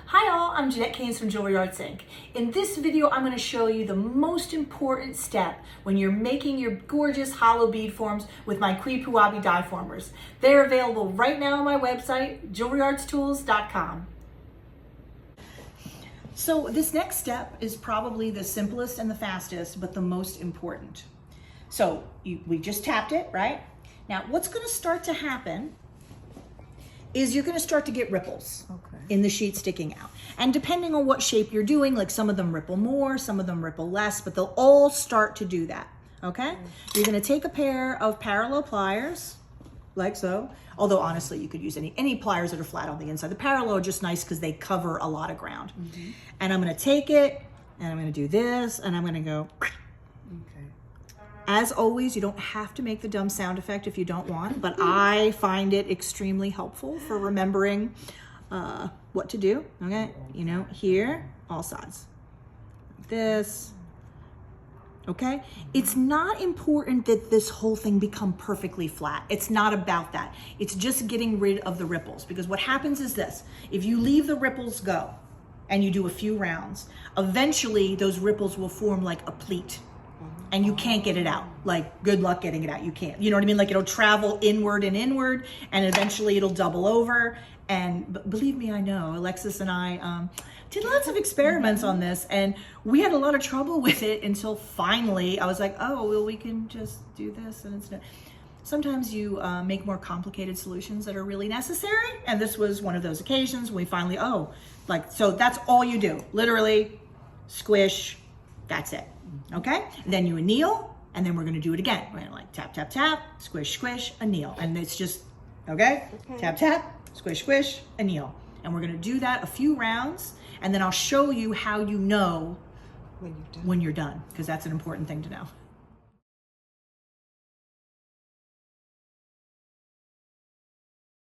Hi all, I'm Jeanette Keynes from Jewelry Arts Inc. In this video, I'm going to show you the most important step when you're making your gorgeous hollow bead forms with my Kui Puabi die formers. They're available right now on my website, jewelryartstools.com. So this next step is probably the simplest and the fastest, but the most important. So we just tapped it, right? Now what's going to start to happen is you're going to start to get ripples in the sheet sticking out. And depending on what shape you're doing, like some of them ripple more, some of them ripple less, but they'll all start to do that, okay? You're going to take a pair of parallel pliers, like so. Although honestly, you could use any pliers that are flat on the inside. The parallel are just nice because they cover a lot of ground. And I'm going to take it, and I'm going to do this, and I'm going to go. As always, you don't have to make the dumb sound effect if you don't want, but I find it extremely helpful for remembering what to do, okay? You know, here, all sides. This, okay? It's not important that this whole thing become perfectly flat. It's not about that. It's just getting rid of the ripples, because what happens is this. If you leave the ripples go and you do a few rounds, eventually those ripples will form like a pleat. And you can't get it out. Like, good luck getting it out. You can't. You know what I mean? Like, it'll travel inward, and eventually it'll double over. And believe me, I know. Alexis and I did lots of experiments on this, and we had a lot of trouble with it until finally I was like, oh, well, we can just do this, and it's not. Sometimes you make more complicated solutions that are really necessary, and this was one of those occasions when we finally, so that's all you do. Literally, squish, that's it. Okay, then you anneal, and then we're going to do it again. We're going to like tap, tap, tap, squish, squish, anneal. And it's just, okay, tap, tap, squish, squish, anneal. And we're going to do that a few rounds, and then I'll show you how you know when you're done, because that's an important thing to know.